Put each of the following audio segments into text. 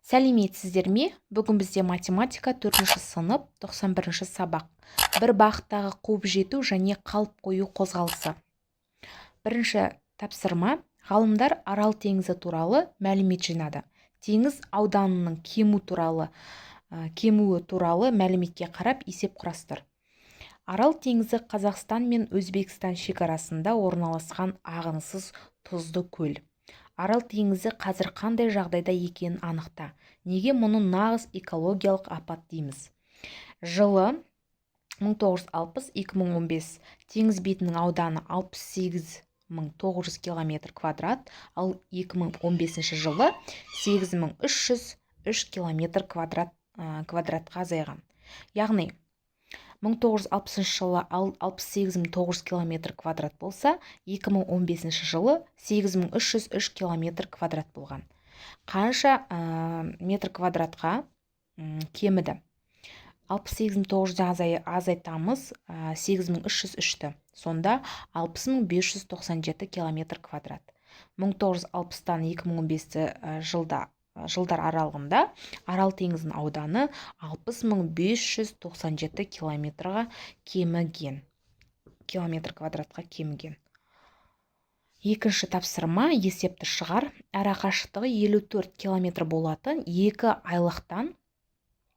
Сәлеметсіздер ме? Бүгін бізде математика 4-ші сынып 91-ші сабақ. Бір бағыттағы қуып жету және қалып қою қозғалысы. Бірінші тапсырма. Ғалымдар Арал теңізі туралы мәлімет жинады. Теңіз ауданының кемуі туралы мәліметке қарап есеп құрастыр. Арал теңізі Қазақстан мен Өзбекстан шекарасында орналасқан ағынсыз тұзды көл. Арал теңізі қазір қандай жағдайда екенін анықта. Неге мұны нағыз экологиялық апат дейміз? Жылы 1960-2015 теңіз бетінің ауданы 68.900 км квадрат, ал 2015 жылы 8303 км квадратқа азайған. Яғни 1960 жылы 68.900 км квадрат болса, 2015 жылы 8303 км квадрат болған. Қанша метр квадратқа кеміді? 68.900 азайтамыз 8303-ті. Сонда 60.597 км квадрат. 1960-тан 2015 жылдар аралығында Арал теңізінің ауданы 60.597 километр квадратқа кеміген. Екінші тапсырма. Есепті шығар. Арақашықтығы 54 км болатын екі айлақтан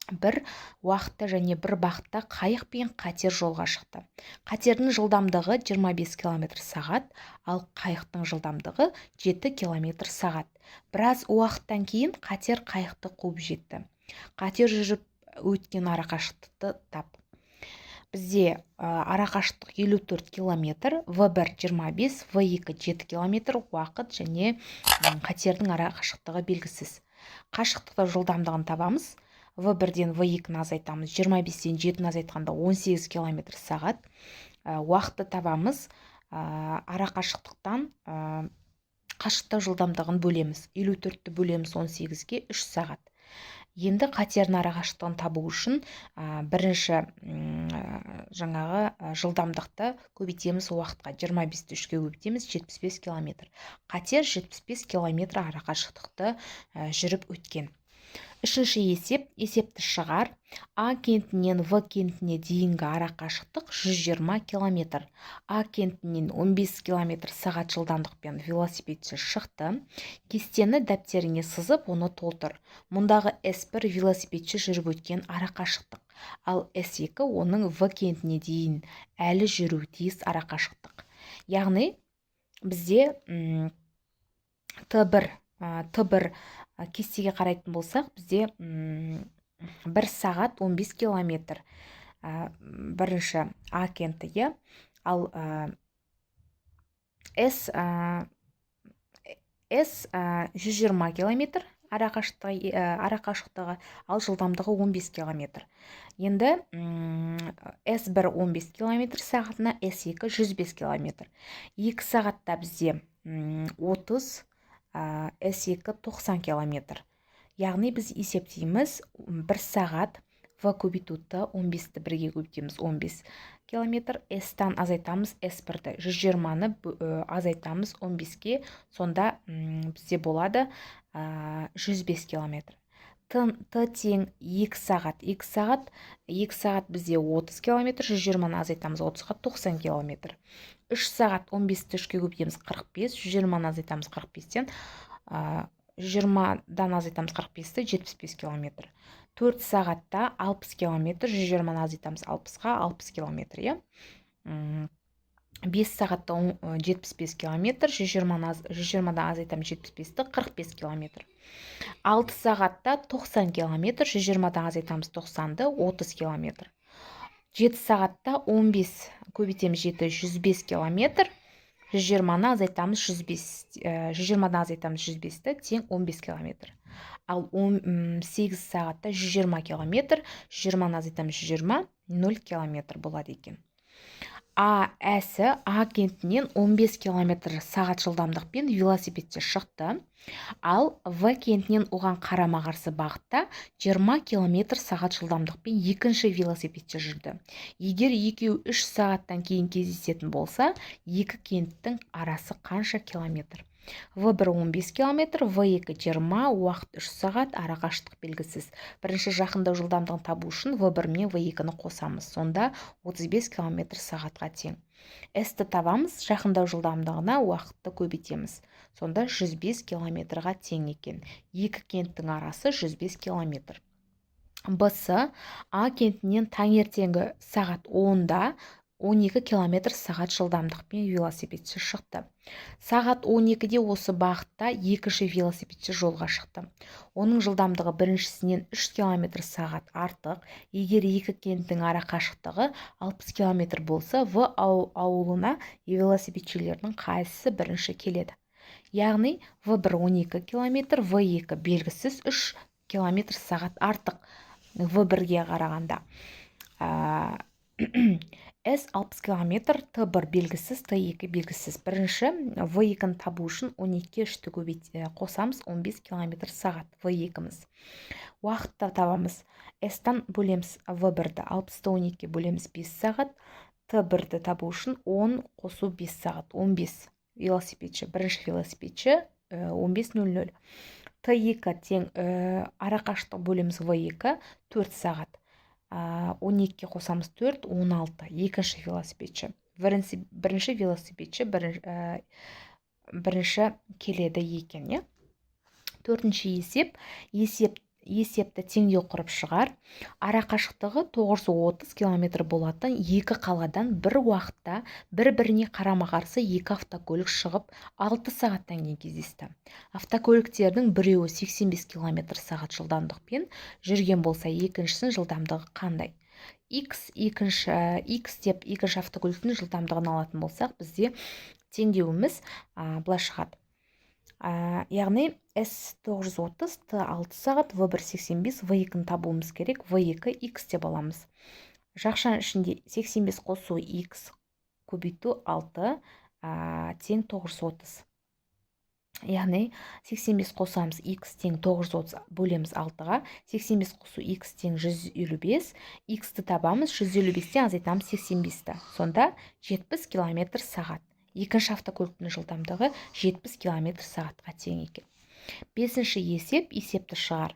бір уақытта және бір бағытта қайық пен қатер жолға шықты. Қатердің жылдамдығы 25 км сағат, ал қайықтың жылдамдығы 7 км сағат. Біраз уақыттан кейін қатер қайықты қуып жетті. Қатер жүріп өткен арақашықтықты тап. Бізде арақашықтық 54 км, В1 25, В2 7 км уақыт және қатердің арақашықтығы белгісіз. Қашықтықты жылдамдығын табамыз. В1-ден В2-ні азайтамыз. 25-тен 7-ні азайтқанда 18 км сағат. Уақытты табамыз. Арақашықтықтан қашықтық жылдамдығын бөлеміз. 54-ті бөлеміз 18-ге 3 сағат. Енді қатердің арақашықтығын табу үшін бірінші жылдамдықты көбейтеміз уақытқа. 25-ті 3-ке көбейтеміз 75 км. Қатер 75 км арақашықтықты жүріп өткен. Үшінші есепті шығар. А кентінен В кентіне дейінгі арақашықтық 120 км. А кентінен 15 км сағат жылдамдықпен велосипедші шықты. Кестені дәптеріңе сызып, оны толтыр. Мұндағы S1 велосипедші жүріп өткен арақашықтық, ал S2 оның В кентіне дейін әлі жүру тиіс арақашықтық. Яғни бізде Т1 кестеге қарайтын болсақ, бізде 1 сағат 15 км бірінші А кенті, ал С 120 км арақашықтығы, ал жылдамдығы 15 км. Енді S1 15 км сағатына, S2 105 км. 2 сағатта бізде 30, S2 90 км. Яғни біз есептейміз 1 сағат В көбейту Т, 15-ті 1-ге көбейтеміз 15 км. S-тан азайтамыз S1-ті, 120-ны азайтамыз 15-ке, сонда бізде болады 105 км. Т тең 2 сағат. 2 сағат бізде 30 км, 120-ны азайтамыз 30-ға 90 км. 3 сағат 15-ті 3-ке көбейтеміз 45, 120-ны азайтамыз 45-тен, 120-дан азайтамыз 45-ті 75 км. 4 сағатта 60 км, 120-ны азайтамыз 60-ға 60 км. 5 сағатта 75 км, 120-дан азайтамыз 75-ті 45 км. 6 сағатта 90 км, 120-дан азайтамыз 90-ды 30 км. 7 сағатта 15 көбейтеміз 7, 105 км, 120-ны азайтамыз 120-дан азайтамыз 105-ті тең 15 км. Ал 8 сағатта 120 км, 120-ны азайтамыз 120, 0 км болады екен. А-әсі А кентінен 15 км сағат жылдамдықпен велосипедте шықты, ал В кентінен оған қарама-қарсы бағытта 20 км сағат жылдамдықпен екінші велосипедте жүрді. Егер екеуі 3 сағаттан кейін кездесетін болса, екі кенттің арасы қанша километр? В1 15 км, В2 20, уақыт 3 сағат, ара қашықтық белгісіз. Бірінші жақындау жылдамдығын табу үшін В1 мен В2-ні қосамыз. Сонда 35 км сағатқа тең. S-ті табамыз, жақындау жылдамдығына уақытты көбейтеміз. Сонда 105 км-ға тең екен. Екі кенттің арасы 105 км. Б-сы А кентінен таңертеңгі сағат 10-да 12 км сағат жылдамдықпен велосипедші шықты. Сағат 12-де осы бағытта екінші велосипедші жолға шықты. Оның жылдамдығы біріншісінен 3 км сағат артық. Егер екі кенттің ара қашықтығы 60 км болса, В ауылына велосипедшілердің қайсысы бірінші келеді? Яғни В1 12 км, В2 белгісіз 3 км сағат артық В1-ге қарағанда. С 60 км, Т1 белгісіз, Т2 белгісіз. Бірінші В2-ні табу үшін 12-ке 3-ті қосамыз, 15 км сағат В2-міз. Уақытта табамыз. С-тан бөлеміз В1-ді, 60-ті 12-ке бөлеміз 5 сағат. Т1-ді табу үшін 10 қосу 5 сағат, 15 велосипедші. Бірінші велосипедші 15:00. Т2 тең ара қашықтық бөлеміз В2 4 сағат. 12-ке қосамыз 4, 16. Екінші велосипедші. Бірінші велосипедші бірінші келеді екен. Төртінші есепті теңдеу құрып шығар. Ара қашықтығы 930 км болатын екі қаладан бір уақытта бір-біріне қарама-қарсы екі автокөлік шығып 6 сағаттан кейін кездесті. Автокөліктердің біреуі 85 км сағат жылдамдықпен жүрген болса, екіншісінің жылдамдығы қандай? X деп екінші автокөліктің жылдамдығын алатын болсақ, бізде теңдеуіміз былай шығады. Яғни S 930, Т 6 сағат, В1 85, В2-ні табуымыз керек. В2 X деп аламыз. Жақшаның ішінде 85 қосу X көбейту 6 тең 930. Яғни 85 қосамыз X тең 930 бөлеміз 6-ға. 85 қосу X тең 155. X-ті табамыз, 155-тен азайтамыз 85-ті. Сонда 70 км сағат. Екінші автокөліктің жылдамдығы 70 км сағатқа тең екен. Бесінші есепті шығар.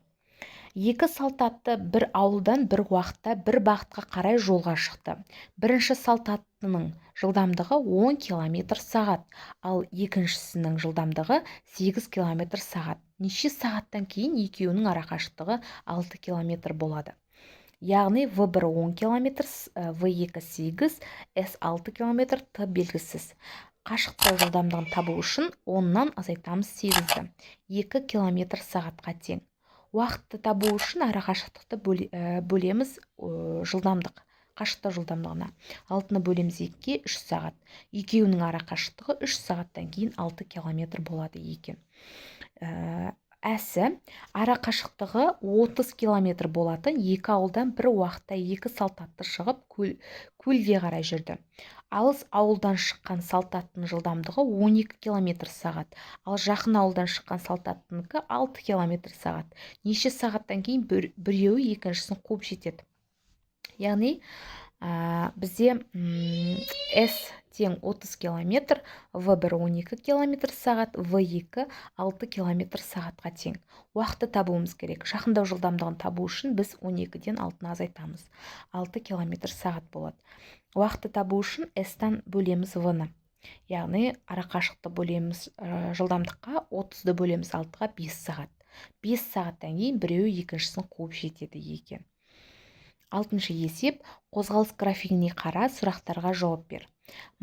Екі салт атты бір ауылдан бір уақытта бір бағытқа қарай жолға шықты. Бірінші салт аттының жылдамдығы 10 км сағат, ал екіншісінің жылдамдығы 8 км сағат. Неше сағаттан кейін екеуінің ара қашықтығы 6 км болады? Яғни В1 10 км, В2 8, С 6 км, Т белгісіз. Қашықтау жылдамдығын табу үшін 10-нан азайтамыз 8-ді. 2 км сағатқа тең. Уақытты табу үшін ара қашықтықты бөлеміз жылдамдық, қашықтау жылдамдығына. 6-ны бөлеміз 2-ге 3 сағат. Екеуінің ара қашықтығы 3 сағаттан кейін 6 км болады екен. Әсі ара қашықтығы 30 км болатын екі ауылдан бір уақытта екі салтатты шығып көлге қарай жүрді. Алыс ауылдан шыққан салтаттың жылдамдығы 12 км сағат, ал жақын ауылдан шыққан салтаттынікі 6 км сағат. Неше сағаттан кейін біреуі екіншісін қуып жетеді? Яғни бізде S тең 30 км, В1 12 км сағат, В2 6 км сағатқа тең. Уақытты табуымыз керек. Жақындау жылдамдығын табу үшін біз 12-ден 6-ны азайтамыз. 6 км сағат болады. Уақытты табу үшін S-тан бөлеміз В-ны. Яғни ара қашықты бөлеміз жылдамдыққа, 30-ды бөлеміз 6-ға 5 сағат. 5 сағаттан кейін біреуі екіншісін қуып жетеді екен. 6-шы есеп, қозғалыс графигіне қара, сұрақтарға жауап бер.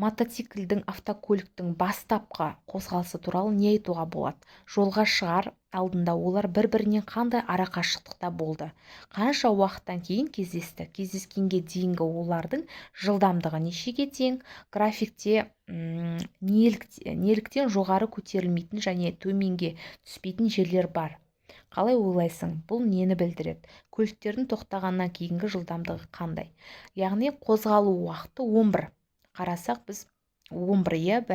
Мотоциклдің автокөліктің бастапқы қозғалысы туралы не айтуға болады? Жолға шығар алдында олар бір-бірінен қандай ара қашықтықта болды? Қанша уақыттан кейін кездесті? Кездескенге дейінгі олардың жылдамдығы нешеге тең? Графикте неліктен жоғары көтерілмейтін және төменге түспейтін жерлер бар? Қалай ойлайсың? Бұл нені білдіреді? Көліктердің тоқтағаннан кейінгі жылдамдығы қандай? Яғни қозғалу уақыты 11. Қарасақ біз 11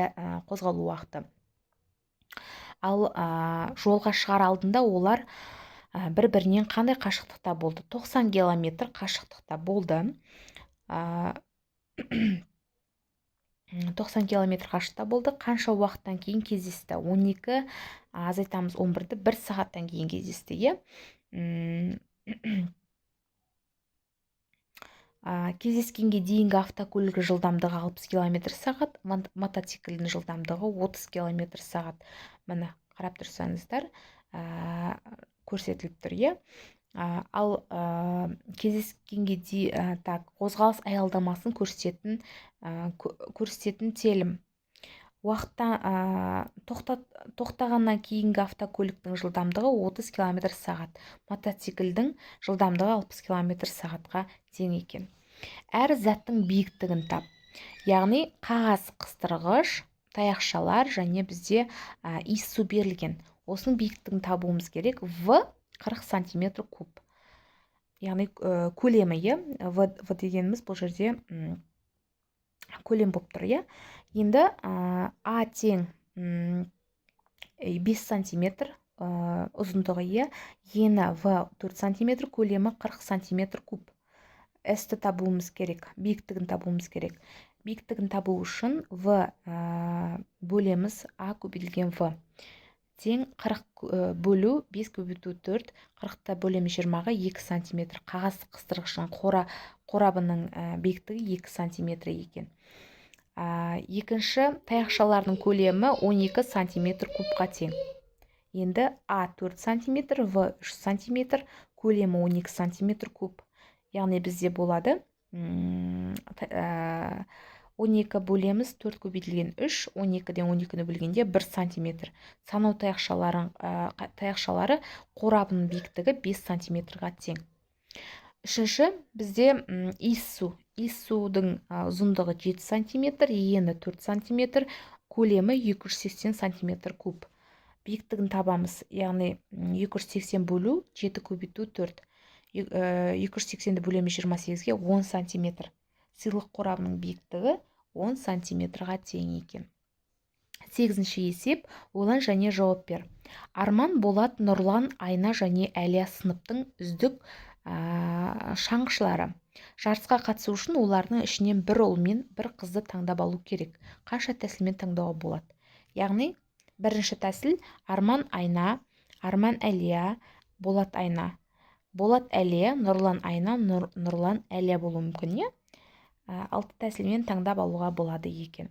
қозғалу уақыты. Ал жолға шығар алдында олар бір-бірінен қандай қашықтықта болды? 90 км қашықтықта болды. 90 километр қашықта болды. Қанша уақыттан кейін кездесті? 12, азайтамыз 11-ді 1 сағаттан кейін кездесті, е? Кездескенге дейінгі автокөлігі жылдамдығы 60 км сағат, мотоциклдің жылдамдығы 30 км сағат. Міне, қарап тұрсаңыздар, көрсетіліп тұр, е? Ал кездескенге қозғалыс аялдамасын көрсететін телім. Тоқтағаннан кейінгі автокөліктің жылдамдығы 30 км сағат, мотоциклдің жылдамдығы 60 км сағатқа тең екен. Әр заттың биіктігін тап. Яғни қағаз қыстырғыш, таяқшалар және бізде иіссу берілген. Осының биіктігін табуымыз керек. В 40 сантиметр куб. Яғни көлемі, В дегеніміз бұл жерде көлем болып тұр, е? Енді А тең 5 сантиметр ұзындығы, е? Ені В 4 сантиметр, көлемі 40 сантиметр куб. С-ті табуымыз керек, биіктігін табуымыз керек. Биіктігін табу үшін В бөлеміз А көбейтілген В. Тең 40 бөлу 5 көбейту 4, 40-та бөлеміз 20-ға 2 сантиметр. Қағаз қыстырғышының қорабының биіктігі 2 сантиметр екен. Екінші, таяқшалардың көлемі 12 сантиметр кубқа тең. Енді А 4 сантиметр, В 3 сантиметр, көлемі 12 сантиметр куб. Яғни бізде болады 12 бөлеміз 4 көбейтілген 3, 12-ден 12-ні бөлгенде 1 сантиметр. Санау таяқшалары қорабының биіктігі 5 сантиметрға тең. Үшінші, бізде иіссудың ұзындығы 7 сантиметр, ені 4 сантиметр, көлемі 280 сантиметр куб. Биіктігін табамыз, яғни 280 бөлу 7 көбейту 4. 280-ді бөлеміз 28-ге 10 сантиметр. Сыйлық қорабының биіктігі 10 сантиметрға тең екен. 8-ші есеп, ойлан және жауап бер. Арман, Болат, Нұрлан, Айна және Әлия сыныптың үздік шаңғышылары. Жарысқа қатысу үшін олардың ішінен бір ұл мен бір қызды таңдап алу керек. Қанша тәсілмен таңдауға болады? Яғни, бірінші тәсіл Арман Айна, Арман Әлия, Болат Айна. Болат Әлия, Нұрлан Айна, Нұрлан Әлия болуы мүмкін, е? 6 тәсілмен таңдап алуға болады екен.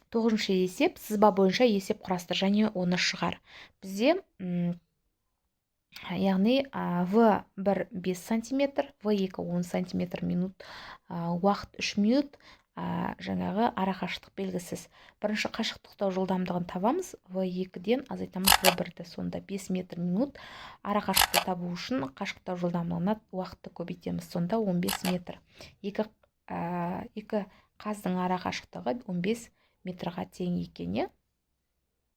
9-шы есеп, сызба бойынша есеп құрастыр және оны шығар. Бізде яғни В1 5 сантиметр, В2 10 сантиметр минут, уақыт 3 минут, жаңағы арақашықтық белгісіз. Бірінші қашықтықтау жылдамдығын табамыз, В2-ден азайтамыз В1-ді, сонда 5 метр минут. Арақашықты табу үшін қашықтау жылдамдығына уақытты көбейтеміз, сонда 15 метр. Екі қаздың арақашықтығы 15 метрға тең екен, е?